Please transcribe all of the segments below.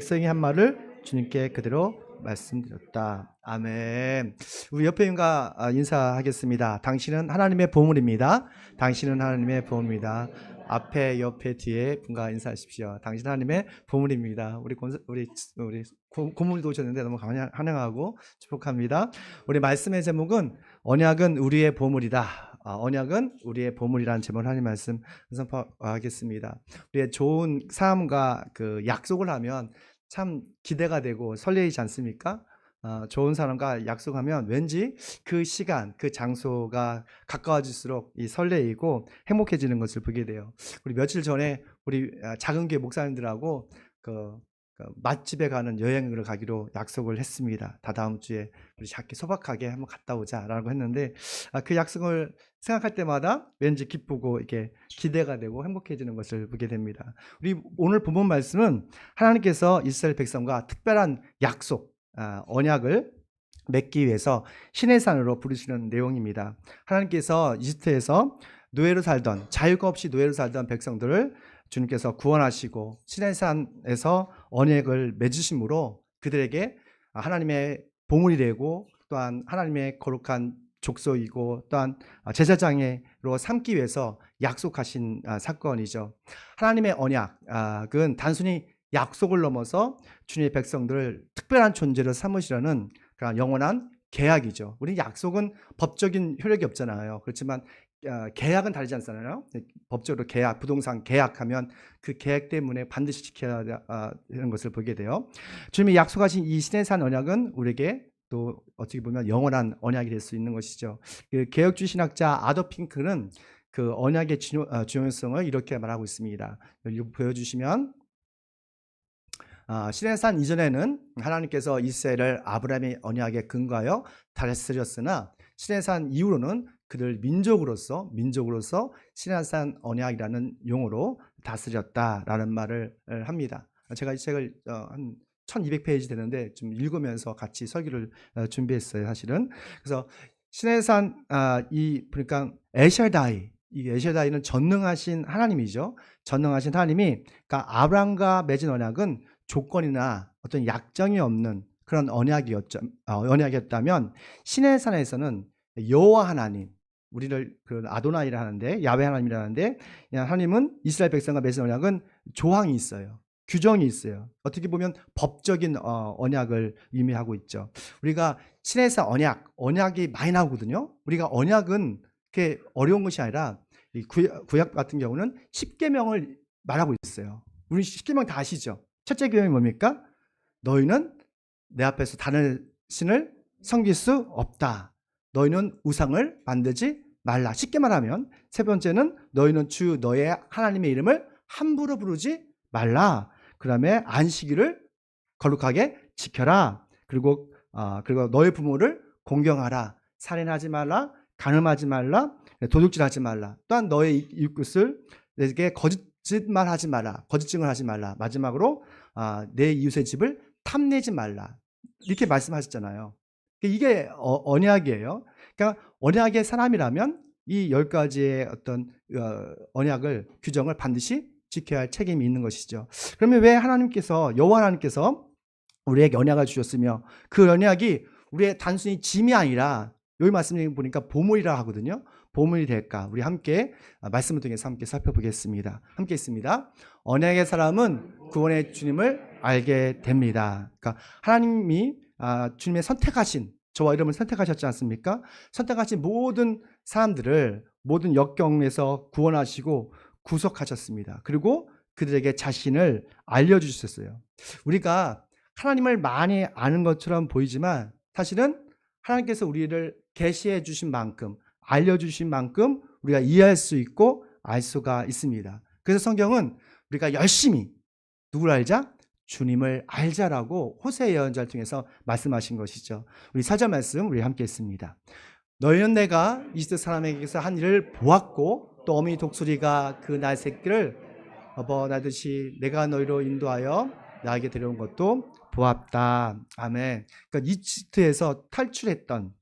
백성이 한 말을 주님께 그대로 말씀드렸다. 아멘. 우리 옆에 인과 인사하겠습니다. 당신은 하나님의 보물입니다. 당신은 하나님의 보물입니다. 앞에, 옆에, 뒤에 분과 인사하십시오. 당신 하나님의 보물입니다. 우리 고물도 오셨는데 너무 환영하고 축복합니다. 우리 말씀의 제목은 언약은 우리의 보물이다. 언약은 우리의 보물이라는 제목을 하나님 말씀 선포하겠습니다. 우리의 좋은 삶과 그 약속을 하면 참 기대가 되고 설레이지 않습니까? 좋은 사람과 약속하면 왠지 그 시간, 그 장소가 가까워질수록 이 설레이고 행복해지는 것을 보게 돼요. 우리 며칠 전에 우리 작은 교회 목사님들하고 그 맛집에 가는 여행을 가기로 약속을 했습니다. 다다음 주에 우리 작게 소박하게 한번 갔다 오자라고 했는데 그 약속을 생각할 때마다 왠지 기쁘고 이렇게 기대가 되고 행복해지는 것을 보게 됩니다. 우리 오늘 본문 말씀은 하나님께서 이스라엘 백성과 특별한 약속, 언약을 맺기 위해서 시내산으로 부르시는 내용입니다. 하나님께서 이집트에서 노예로 살던, 자유가 없이 노예로 살던 백성들을 주님께서 구원하시고 시내산에서 언약을 맺으심으로 그들에게 하나님의 보물이 되고 또한 하나님의 거룩한 족속이고 또한 제사장으로 삼기 위해서 약속하신 사건이죠. 하나님의 언약은 단순히 약속을 넘어서 주님의 백성들을 특별한 존재로 삼으시려는 그런 영원한 계약이죠. 우리 약속은 법적인 효력이 없잖아요. 그렇지만 계약은 다르지 않잖아요. 법적으로 계약, 부동산 계약하면 그 계약 때문에 반드시 지켜야 되는 것을 보게 돼요. 주님이 약속하신 이 시내산 언약은 우리에게 또 어떻게 보면 영원한 언약이 될 수 있는 것이죠. 그 개혁주의 신학자 아더 핑크는 그 언약의 중요성을 이렇게 말하고 있습니다. 여기 보여주시면 시내산 이전에는 하나님께서 이스라엘을 아브라함의 언약에 근거하여 다스렸으나 시내산 이후로는 그들 민족으로서 시내산 언약이라는 용어로 다스렸다라는 말을 합니다. 제가 이 책을 한 1200페이지 되는데 좀 읽으면서 같이 설교를 준비했어요, 사실은. 그래서 시내산 그러니까 엘샤다이, 이 엘샤다이는 전능하신 하나님이죠. 전능하신 하나님이 그러니까 아브라함과 맺은 언약은 조건이나 어떤 약정이 없는 그런 언약이었다면 시내산에서는 여호와 하나님, 우리를 그 아도나이라 하는데 야훼 하나님이라는데 하나님은 이스라엘 백성과 맺은 언약은 조항이 있어요. 규정이 있어요. 어떻게 보면 법적인 언약을 의미하고 있죠. 우리가 시내산 언약이 많이 나오거든요. 우리가 언약은 그렇게 어려운 것이 아니라 이 구약 같은 경우는 10계명을 말하고 있어요. 우리 10계명 다 아시죠? 첫째 계명이 뭡니까? 너희는 내 앞에서 다른 신을 섬길 수 없다. 너희는 우상을 만들지 말라. 쉽게 말하면 세 번째는 너희는 주 너의 하나님의 이름을 함부로 부르지 말라. 그 다음에 안식일을 거룩하게 지켜라. 그리고 너희 부모를 공경하라. 살인하지 말라. 간음하지 말라. 도둑질하지 말라. 또한 너의 이웃을 내게 거짓말하지 말라. 거짓 증언하지 말라. 마지막으로 내 이웃의 집을 탐내지 말라. 이렇게 말씀하셨잖아요. 이게 언약이에요. 그러니까 언약의 사람이라면 이 10가지의 어떤 언약을 규정을 반드시 지켜야 할 책임이 있는 것이죠. 그러면 왜 여호와 하나님께서 우리에게 언약을 주셨으며 그 언약이 우리의 단순히 짐이 아니라 여기 말씀을 보니까 보물이라 하거든요. 보물이 될까? 우리 함께 말씀을 통해서 함께 살펴보겠습니다. 함께 있습니다. 언약의 사람은 구원의 주님을 알게 됩니다. 그러니까 하나님이 주님의 선택하신 저와 여러분을 선택하셨지 않습니까? 선택하신 모든 사람들을 모든 역경에서 구원하시고 구속하셨습니다. 그리고 그들에게 자신을 알려주셨어요. 우리가 하나님을 많이 아는 것처럼 보이지만 사실은 하나님께서 우리를 계시해 주신 만큼 알려주신 만큼 우리가 이해할 수 있고 알 수가 있습니다. 그래서 성경은 우리가 열심히 누구를 알자? 주님을 알자라고 호세 예언자를 통해서 말씀하신 것이죠. 우리 4절 말씀 우리 함께 했습니다. 너희는 내가 이집트 사람에게서 한 일을 보았고 또 어머니 독수리가 그 날 새끼를 업어나듯이 내가 너희로 인도하여 나에게 데려온 것도 보았다. 아멘. 그러니까 이집트에서 탈출했던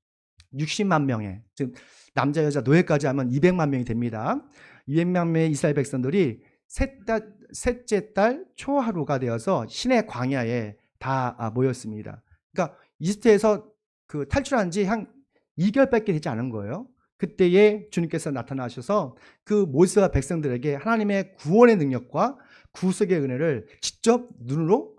60만 명의, 즉 남자 여자 노예까지 하면 200만 명이 됩니다. 200만 명의 이스라엘 백성들이 셋째 달 초하루가 되어서 시내 광야에 다 모였습니다. 그러니까 이집트에서 그 탈출한 지 한 2개월밖에 되지 않은 거예요. 그때에 주님께서 나타나셔서 그 모세와 백성들에게 하나님의 구원의 능력과 구속의 은혜를 직접 눈으로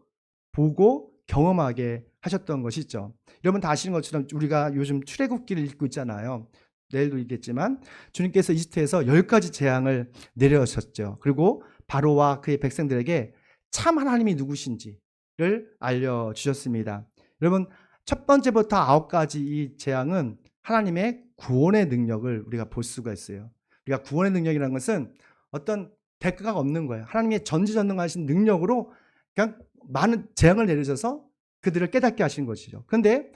보고 경험하게 하셨던 것이죠. 여러분 다 아시는 것처럼 우리가 요즘 출애굽기를 읽고 있잖아요. 내일도 읽겠지만 주님께서 이집트에서 10가지 재앙을 내려셨죠. 그리고 바로와 그의 백성들에게 참 하나님이 누구신지를 알려주셨습니다. 여러분 첫 번째부터 9가지 이 재앙은 하나님의 구원의 능력을 우리가 볼 수가 있어요. 우리가 구원의 능력이라는 것은 어떤 대가가 없는 거예요. 하나님의 전지전능하신 능력으로 그냥 많은 재앙을 내리셔서 그들을 깨닫게 하신 것이죠. 그런데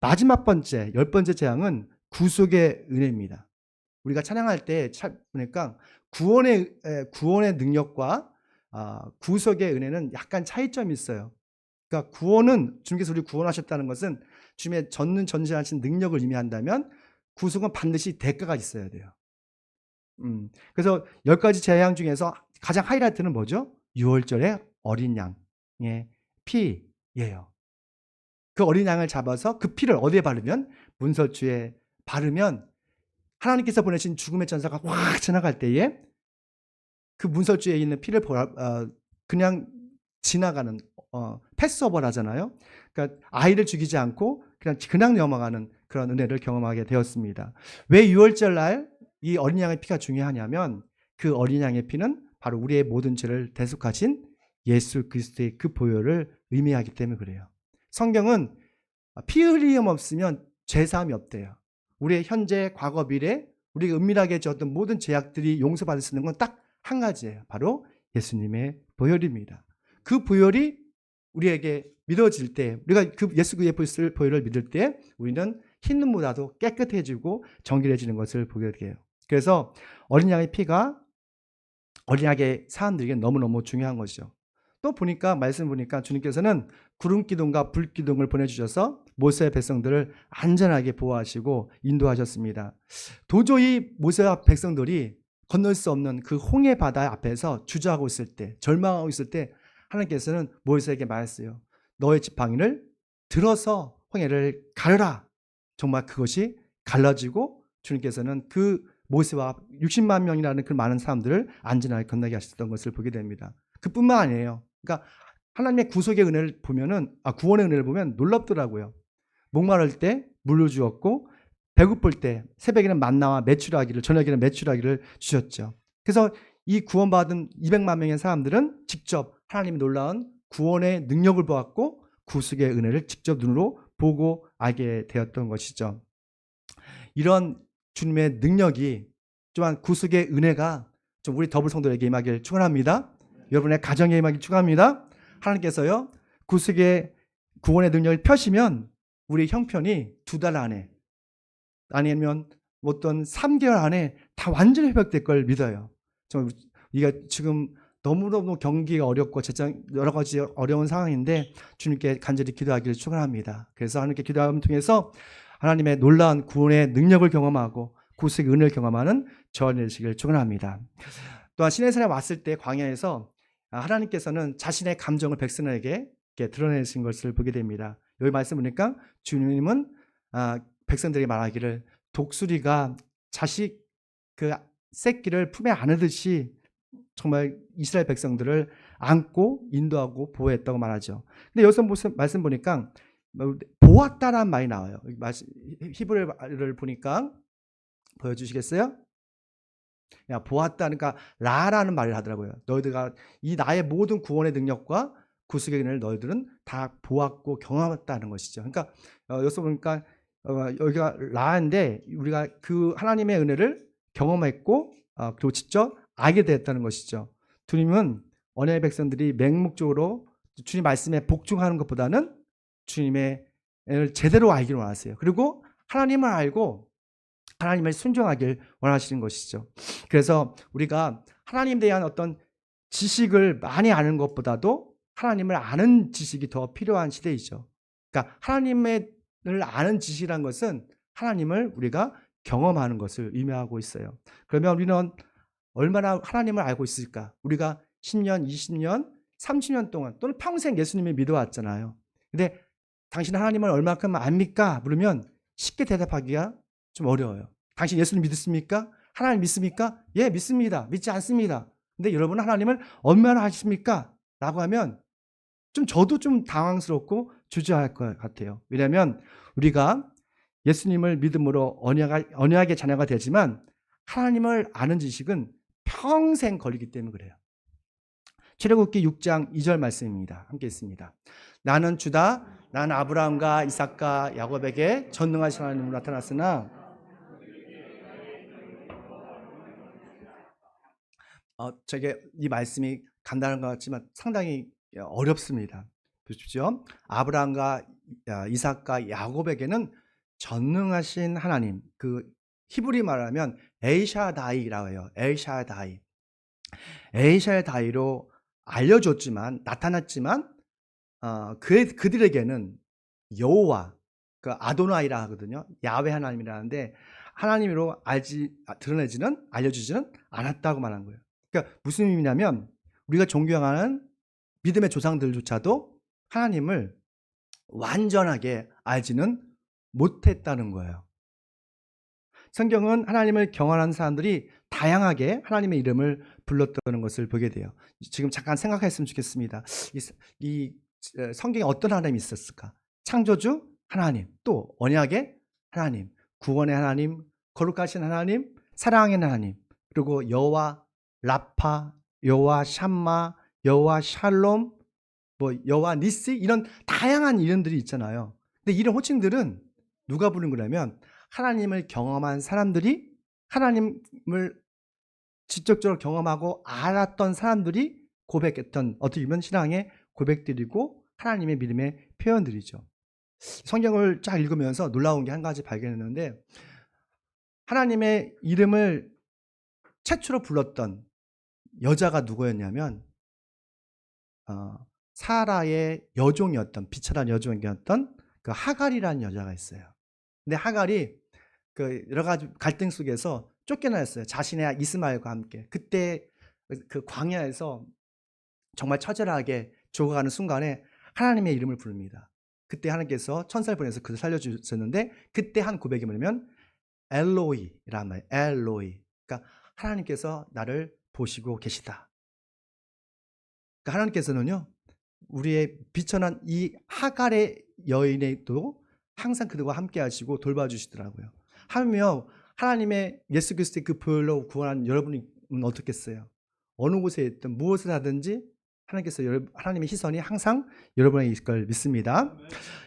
마지막 번째, 10번째 재앙은 구속의 은혜입니다. 우리가 찬양할 때 보니까 구원의 능력과 구속의 은혜는 약간 차이점이 있어요. 그러니까 구원은 주님께서 우리 구원하셨다는 것은 주님의 전지하신 능력을 의미한다면 구속은 반드시 대가가 있어야 돼요. 그래서 10가지 재앙 중에서 가장 하이라이트는 뭐죠? 6월절의 어린 양의 피예요. 그 어린 양을 잡아서 그 피를 어디에 바르면 문설주에 바르면 하나님께서 보내신 죽음의 전사가 확 지나갈 때에 그 문설주에 있는 피를 그냥 지나가는 패스오버를 하잖아요. 그러니까 아이를 죽이지 않고 그냥 넘어가는 그런 은혜를 경험하게 되었습니다. 왜 6월절 날 이 어린 양의 피가 중요하냐면 그 어린 양의 피는 바로 우리의 모든 죄를 대속하신 예수 그리스도의 그 보혈을 의미하기 때문에 그래요. 성경은 피 흘림 없으면 죄사함이 없대요. 우리의 현재, 과거, 미래, 우리가 은밀하게 지었던 모든 죄악들이 용서받을 수 있는 건 딱 한 가지예요. 바로 예수님의 보혈입니다. 그 보혈이 우리에게 믿어질 때, 우리가 그 예수 그의 보혈을 믿을 때 우리는 흰 눈보다도 깨끗해지고 정결해지는 것을 보게 돼요. 그래서 어린 양의 피가 어린 양의 사람들에게 너무너무 중요한 것이죠. 또 보니까 말씀 보니까 주님께서는 구름 기둥과 불 기둥을 보내주셔서 모세의 백성들을 안전하게 보호하시고 인도하셨습니다. 도저히 모세와 백성들이 건널 수 없는 그 홍해 바다 앞에서 주저하고 있을 때, 절망하고 있을 때 하나님께서는 모세에게 말했어요. 너의 지팡이를 들어서 홍해를 가르라. 정말 그것이 갈라지고 주님께서는 그 모세와 60만 명이라는 그 많은 사람들을 안전하게 건너게 하셨던 것을 보게 됩니다. 그뿐만 아니에요. 그러니까 하나님의 구속의 은혜를 보면은 구원의 은혜를 보면 놀랍더라고요. 목마를 때 물을 주었고 배고플 때 새벽에는 만나와 메추라기를, 저녁에는 메추라기를 주셨죠. 그래서 이 구원받은 200만 명의 사람들은 직접 하나님의 놀라운 구원의 능력을 보았고 구속의 은혜를 직접 눈으로 보고 알게 되었던 것이죠. 이런 주님의 능력이 또한 구속의 은혜가 좀 우리 더블 성도에게 임하길 축원합니다. 여러분의 가정에 임하길 축원합니다. 하나님께서요 구속의 구원의 능력을 펴시면 우리 형편이 2달 안에 아니면 어떤 3개월 안에 다 완전히 회복될 걸 믿어요. 우리가 지금 너무너무 경기가 어렵고 여러 가지 어려운 상황인데 주님께 간절히 기도하기를 축원합니다. 그래서 하나님께 기도함을 통해서 하나님의 놀라운 구원의 능력을 경험하고 구속의 은혜를 경험하는 저와 되시길 축원합니다. 또한 시내산에 왔을 때 광야에서 하나님께서는 자신의 감정을 백성에게 드러내신 것을 보게 됩니다. 여기 말씀 보니까 주님은 백성들에게 말하기를 독수리가 자식 그 새끼를 품에 안으듯이 정말 이스라엘 백성들을 안고 인도하고 보호했다고 말하죠. 근데 여기서 말씀 보니까 보았다라는 말이 나와요. 히브리어를 보니까 보여주시겠어요? 보았다, 그러니까 라라는 말을 하더라고요. 너희들가 이 나의 모든 구원의 능력과 구속의 은혜를 너희들은 다 보았고 경험했다는 것이죠. 그러니까 여기서 보니까 여기가 라인데 우리가 그 하나님의 은혜를 경험했고 그리고 직접 알게 되었다는 것이죠. 주님은 언약의 백성들이 맹목적으로 주님 말씀에 복종하는 것보다는 주님의 은혜를 제대로 알기를 원하세요. 그리고 하나님을 알고 하나님을 순종하길 원하시는 것이죠. 그래서 우리가 하나님에 대한 어떤 지식을 많이 아는 것보다도 하나님을 아는 지식이 더 필요한 시대이죠. 그러니까 하나님을 아는 지식이란 것은 하나님을 우리가 경험하는 것을 의미하고 있어요. 그러면 우리는 얼마나 하나님을 알고 있을까? 우리가 10년, 20년, 30년 동안 또는 평생 예수님을 믿어왔잖아요. 근데 당신 하나님을 얼마큼 압니까? 물으면 쉽게 대답하기가 좀 어려워요. 당신 예수님 믿습니까? 하나님 믿습니까? 예, 믿습니다. 믿지 않습니다. 근데 여러분은 하나님을 얼마나 아십니까? 라고 하면 저도 좀 당황스럽고 주저할 것 같아요. 왜냐하면 우리가 예수님을 믿음으로 언약의 자녀가 되지만 하나님을 아는 지식은 평생 걸리기 때문에 그래요. 출애굽기 6장 2절 말씀입니다. 함께 있습니다. 나는 주다. 나는 아브라함과 이삭과 야곱에게 전능하신 하나님으로 나타났으나 저게 이 말씀이 간단한 것 같지만 상당히 어렵습니다. 보십시오. 아브라함과 이삭과 야곱에게는 전능하신 하나님, 그 히브리 말하면 엘샤다이라고 해요. 엘샤다이. 엘샤다이로 알려줬지만 나타났지만 그들에게는 여호와, 그 아도나이라 하거든요. 야훼 하나님이라는데 하나님으로 드러내지는 알려주지는 않았다고 말한 거예요. 그러니까 무슨 의미냐면 우리가 존경하는 믿음의 조상들조차도 하나님을 완전하게 알지는 못했다는 거예요. 성경은 하나님을 경험한 사람들이 다양하게 하나님의 이름을 불렀다는 것을 보게 돼요. 지금 잠깐 생각했으면 좋겠습니다. 이 성경에 어떤 하나님이 있었을까? 창조주 하나님, 또 언약의 하나님, 구원의 하나님, 거룩하신 하나님, 사랑의 하나님, 그리고 여호와 라파, 여호와 샴마, 여호와 샬롬, 여호와 니시, 이런 다양한 이름들이 있잖아요. 근데 이런 호칭들은 누가 부른 거냐면 하나님을 경험한 사람들이, 하나님을 직접적으로 경험하고 알았던 사람들이 고백했던, 어떻게 보면 신앙의 고백들이고 하나님의 믿음의 표현들이죠. 성경을 쫙 읽으면서 놀라운 게 한 가지 발견했는데, 하나님의 이름을 최초로 불렀던 여자가 누구였냐면 사라의 여종이었던, 비천한 여종이었던 그 하갈이라는 여자가 있어요. 근데 하갈이 그 여러 가지 갈등 속에서 쫓겨나였어요. 자신의 이스마엘과 함께. 그때 그 광야에서 정말 처절하게 죽어가는 순간에 하나님의 이름을 부릅니다. 그때 하나님께서 천사를 보내서 그를 살려주셨는데, 그때 한 고백이 뭐냐면 엘로이란 말이에요. 엘로이. 그러니까 하나님께서 나를 보시고 계시다. 그러니까 하나님께서는요, 우리의 비천한 이 하갈의 여인에도 항상 그들과 함께 하시고 돌봐주시더라고요. 하며 하나님의 예수 그리스도의 그 보혈로 구원한 여러분은 어떻겠어요? 어느 곳에 있든 무엇을 하든지 하나님께서 하나님의 시선이 항상 여러분에게 있을 걸 믿습니다.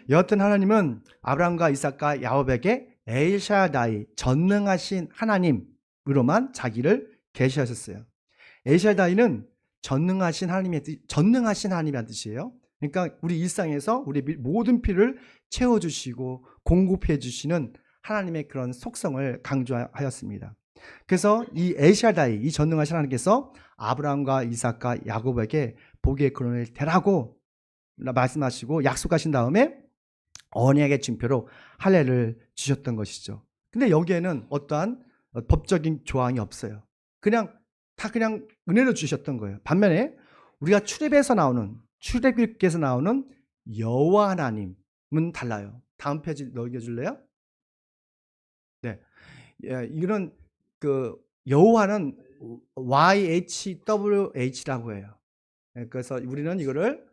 여하튼 하나님은 아브라함과 이삭과 야곱에게 엘샤다이, 전능하신 하나님으로만 자기를 계시하셨어요. 엘샤다이는 전능하신 하나님이란 뜻이에요. 그러니까 우리 일상에서 우리 모든 필요를 채워주시고 공급해 주시는 하나님의 그런 속성을 강조하였습니다. 그래서 이 엘샤다이, 이 전능하신 하나님께서 아브라함과 이삭과 야곱에게 복의 근원을 대라고 말씀하시고 약속하신 다음에 언약의 증표로 할례를 주셨던 것이죠. 근데 여기에는 어떠한 법적인 조항이 없어요. 그냥 은혜로 주셨던 거예요. 반면에 우리가 출애굽기에서 나오는 여호와 하나님은 달라요. 다음 페이지 넘겨줄래요? 네, 이런 그 여호와는 YHWH라고 해요. 그래서 우리는 이거를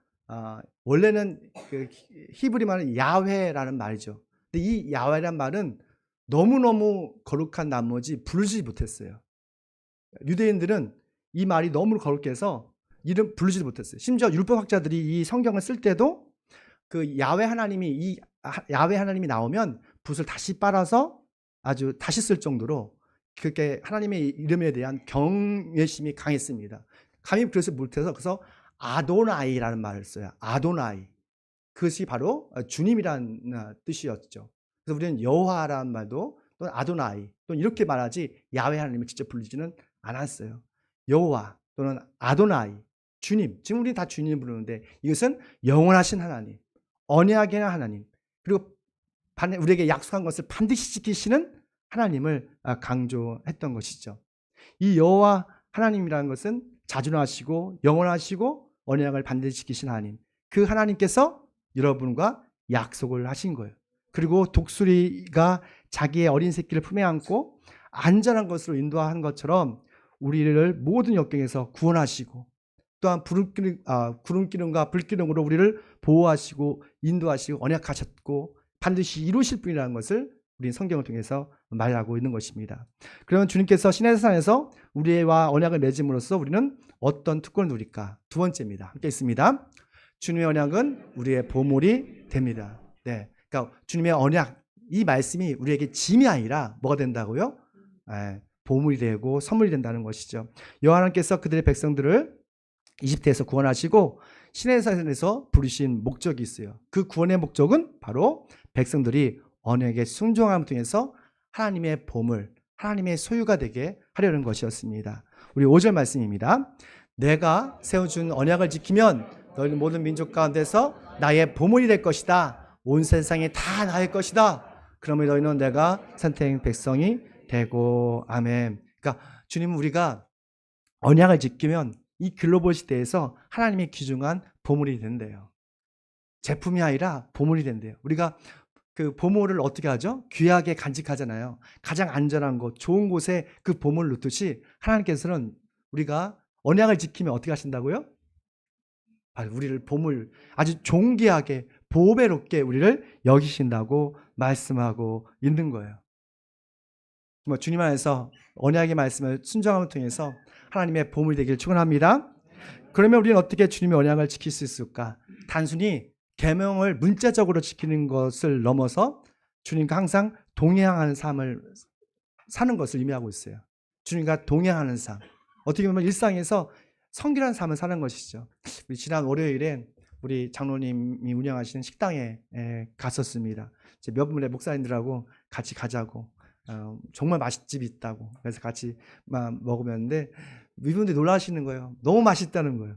원래는 그 히브리 말은 야훼라는 말이죠. 근데 이 야훼란 말은 너무너무 거룩한 나머지 부르지 못했어요. 유대인들은 이 말이 너무 거룩해 해서 이름 부르지도 못했어요. 심지어 율법학자들이 이 성경을 쓸 때도 그 야훼 하나님이 나오면 붓을 다시 빨아서 아주 다시 쓸 정도로 그렇게 하나님의 이름에 대한 경외심이 강했습니다. 감히 그래서 아도나이라는 말을 써요. 아도나이. 그것이 바로 주님이라는 뜻이었죠. 그래서 우리는 여호와라는 말도 또는 아도나이 또는 이렇게 말하지 야훼 하나님을 직접 부르지는 않았어요. 여호와 또는 아도나이, 주님. 지금 우리는 다 주님 부르는데 이것은 영원하신 하나님, 언약의 하나님, 그리고 우리에게 약속한 것을 반드시 지키시는 하나님을 강조했던 것이죠. 이 여호와 하나님이라는 것은 자존하시고 영원하시고 언약을 반드시 지키신 하나님. 그 하나님께서 여러분과 약속을 하신 거예요. 그리고 독수리가 자기의 어린 새끼를 품에 안고 안전한 것으로 인도한 것처럼 우리를 모든 역경에서 구원하시고 또한 구름기름과 불기름으로 우리를 보호하시고 인도하시고 언약하셨고 반드시 이루실 분이라는 것을 우리는 성경을 통해서 말하고 있는 것입니다. 그러면 주님께서 시내산에서 우리와 언약을 맺음으로써 우리는 어떤 특권을 누릴까? 두 번째입니다. 함께 있습니다. 주님의 언약은 우리의 보물이 됩니다. 네, 그러니까 주님의 언약, 이 말씀이 우리에게 짐이 아니라 뭐가 된다고요? 보물이 되고 선물이 된다는 것이죠. 여호와 하나님께서 그들의 백성들을 이집트에서 구원하시고 시내산에서 부르신 목적이 있어요. 그 구원의 목적은 바로 백성들이 언약에 순종함을 통해서 하나님의 보물, 하나님의 소유가 되게 하려는 것이었습니다. 우리 5절 말씀입니다. 내가 세워준 언약을 지키면 너희는 모든 민족 가운데서 나의 보물이 될 것이다. 온 세상이 다 나의 것이다. 그러면 너희는 내가 선택한 백성이 되고. 아멘. 그러니까 주님은 우리가 언약을 지키면 이 글로벌 시대에서 하나님의 귀중한 보물이 된대요. 제품이 아니라 보물이 된대요. 우리가 그 보물을 어떻게 하죠? 귀하게 간직하잖아요. 가장 안전한 곳, 좋은 곳에 그 보물을 놓듯이 하나님께서는 우리가 언약을 지키면 어떻게 하신다고요? 우리를 보물, 아주 존귀하게 보배롭게 우리를 여기신다고 말씀하고 있는 거예요. 주님 안에서 언약의 말씀을 순종함을 통해서 하나님의 보물이 되기를 축원합니다. 그러면 우리는 어떻게 주님의 언약을 지킬 수 있을까? 단순히 계명을 문자적으로 지키는 것을 넘어서 주님과 항상 동행하는 삶을 사는 것을 의미하고 있어요. 주님과 동행하는 삶. 어떻게 보면 일상에서 성결한 삶을 사는 것이죠. 우리 지난 월요일에 우리 장로님이 운영하시는 식당에 갔었습니다. 몇 분의 목사님들하고 같이 가자고. 정말 맛집이 있다고. 그래서 같이 먹으면데 이분들이 놀라시는 거예요. 너무 맛있다는 거예요.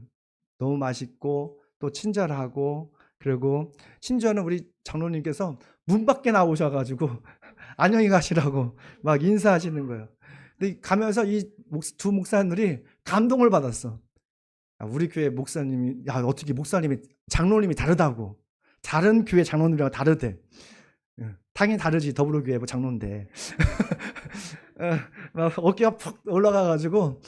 너무 맛있고 또 친절하고, 그리고 심지어는 우리 장로님께서 문 밖에 나오셔가지고 안녕히 가시라고 막 인사하시는 거예요. 근데 가면서 이 두 목사님들이 감동을 받았어. 우리 교회 목사님이, 어떻게 목사님이, 장로님이 다르다고. 다른 교회 장로님이랑 다르대. 당연히 다르지, 더불어교회 장로인데. 막 어깨가 푹 올라가가지고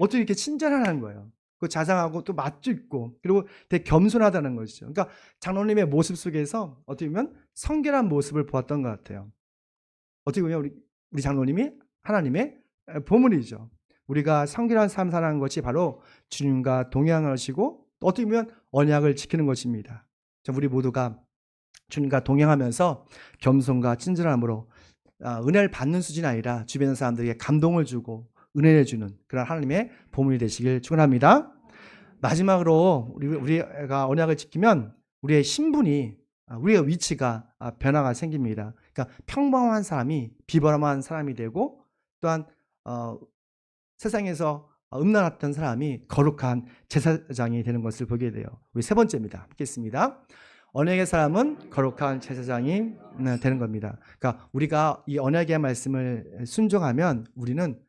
어떻게 이렇게 친절하는 거예요. 그 자상하고 또 맛도 있고, 그리고 되게 겸손하다는 것이죠. 그러니까 장로님의 모습 속에서 어떻게 보면 성결한 모습을 보았던 것 같아요. 어떻게 보면 우리 장로님이 하나님의 보물이죠. 우리가 성결한 삶 사는 것이 바로 주님과 동행하시고 어떻게 보면 언약을 지키는 것입니다. 우리 모두가 주님과 동행하면서 겸손과 친절함으로 은혜를 받는 수준이 아니라 주변 사람들에게 감동을 주고 은혜를 주는 그런 하나님의 보물이 되시길 축원합니다. 마지막으로 우리가 언약을 지키면 우리의 신분이, 우리의 위치가 변화가 생깁니다. 그러니까 평범한 사람이 비범한 사람이 되고, 또한 세상에서 음란했던 사람이 거룩한 제사장이 되는 것을 보게 돼요. 우리 세 번째입니다. 함께했습니다. 언약의 사람은 거룩한 제사장이 되는 겁니다. 그러니까 우리가 이 언약의 말씀을 순종하면 우리는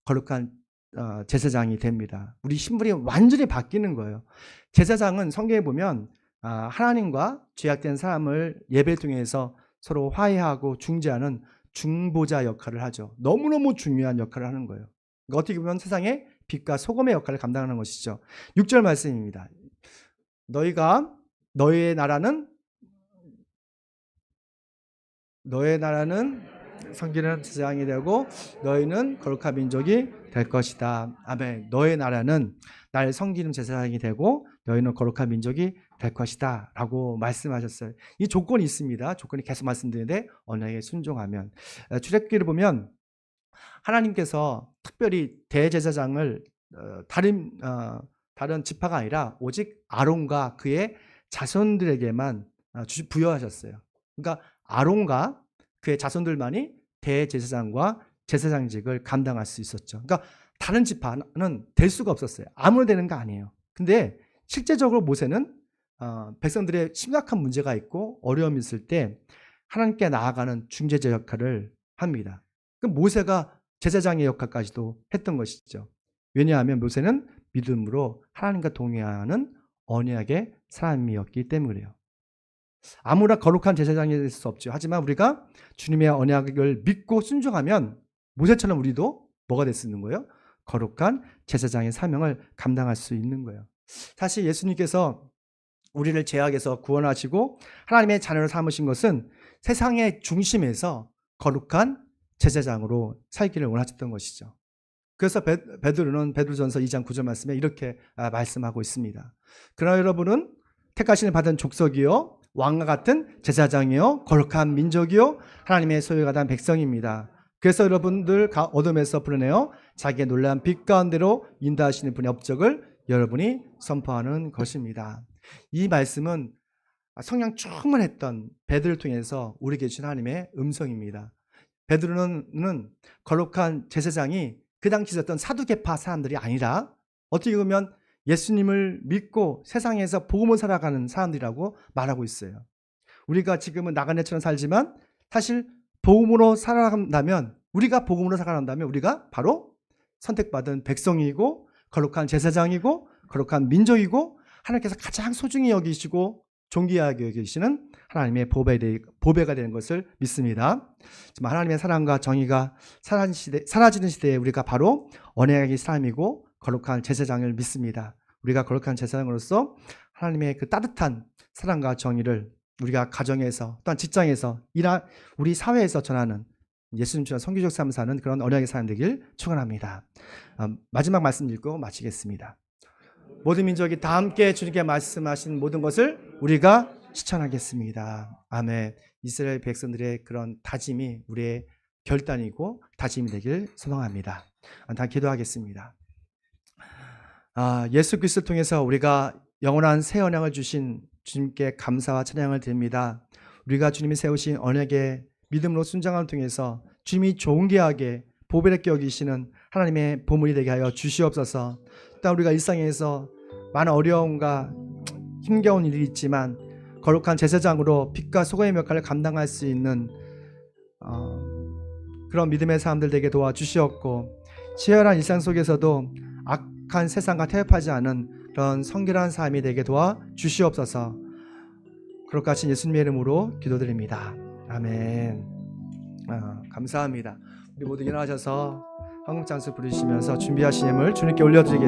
거룩한 제사장이 됩니다. 우리 신분이 완전히 바뀌는 거예요. 제사장은 성경에 보면 하나님과 죄악된 사람을 예배를 통해서 서로 화해하고 중재하는 중보자 역할을 하죠. 너무너무 중요한 역할을 하는 거예요. 그러니까 어떻게 보면 세상의 빛과 소금의 역할을 감당하는 것이죠. 6절 말씀입니다. 너의 나라는 성결한 제사장이 되고 너희는 거룩한 민족이 될 것이다. 아멘. 너의 나라는 나를 섬기는 제사장이 되고 너희는 거룩한 민족이 될 것이다 라고 말씀하셨어요. 이 조건이 있습니다. 조건이 계속 말씀드리는데 언약에 순종하면. 출애굽기를 보면 하나님께서 특별히 대제사장을 다른 지파가 아니라 오직 아론과 그의 자손들에게만 부여하셨어요. 그러니까 아론과 그의 자손들만이 대제사장과 제사장직을 감당할 수 있었죠. 그러니까 다른 지파는 될 수가 없었어요. 아무나 되는 거 아니에요. 근데 실제적으로 모세는 백성들의 심각한 문제가 있고 어려움이 있을 때 하나님께 나아가는 중재자 역할을 합니다. 그럼 모세가 제사장의 역할까지도 했던 것이죠. 왜냐하면 모세는 믿음으로 하나님과 동행하는 언약의 사람이었기 때문이에요. 아무나 거룩한 제사장이 될 수 없죠. 하지만 우리가 주님의 언약을 믿고 순종하면 모세처럼 우리도 뭐가 될 수 있는 거예요? 거룩한 제사장의 사명을 감당할 수 있는 거예요. 사실 예수님께서 우리를 죄악에서 구원하시고 하나님의 자녀로 삼으신 것은 세상의 중심에서 거룩한 제사장으로 살기를 원하셨던 것이죠. 그래서 베드로는 베드로전서 2장 9절 말씀에 이렇게 말씀하고 있습니다. 그러나 여러분은 택하심을 받은 족속이요 왕과 같은 제사장이요 거룩한 민족이요 하나님의 소유가 된 백성입니다. 그래서 여러분들 어둠에서 불러내어 자기의 놀라운 빛 가운데로 인도하시는 분의 업적을 여러분이 선포하는 것입니다. 이 말씀은 성령 충만했던 베드로를 통해서 우리에게 주신 하나님의 음성입니다. 베드로는 거룩한 제사장이 그 당시 있었던 사두개파 사람들이 아니라 어떻게 보면 예수님을 믿고 세상에서 복음을 살아가는 사람들이라고 말하고 있어요. 우리가 지금은 나그네처럼 살지만 사실 복음으로 살아간다면 우리가 바로 선택받은 백성이고 거룩한 제사장이고 거룩한 민족이고 하나님께서 가장 소중히 여기시고 존귀하게 여기시는 하나님의 보배가 되는 것을 믿습니다. 하나님의 사랑과 정의가 사라지는 시대에 우리가 바로 언약의 사람이고 거룩한 제사장을 믿습니다. 우리가 거룩한 제사장으로서 하나님의 그 따뜻한 사랑과 정의를 우리가 가정에서 또한 직장에서 우리 사회에서 전하는 예수님처럼 선교적 삶을 사는 그런 언약의 사람 되길 축원합니다. 마지막 말씀 읽고 마치겠습니다. 모든 민족이 다 함께 주님께 말씀하신 모든 것을 우리가 실천하겠습니다. 아멘. 이스라엘 백성들의 그런 다짐이 우리의 결단이고 다짐이 되길 소망합니다. 다 기도하겠습니다. 예수 그리스도를 통해서 우리가 영원한 새 언약을 주신 주님께 감사와 찬양을 드립니다. 우리가 주님이 세우신 언약의 믿음으로 순종함을 통해서 주님이 존귀하게 보배롭게 여기시는 하나님의 보물이 되게 하여 주시옵소서. 또 우리가 일상에서 많은 어려움과 힘겨운 일이 있지만 거룩한 제사장으로 빛과 소금의 역할을 감당할 수 있는 그런 믿음의 사람들 되게 도와주시옵고 치열한 일상 속에서도 악한 세상과 태엽하지 않은 그런 성결한 삶이 되게 도와주시옵소서. 거룩하신 예수님의 이름으로 기도드립니다. 아멘. 감사합니다. 우리 모두 일어나셔서 황금장수 부르시면서 준비하신 예물 주님께 올려드리겠습니다.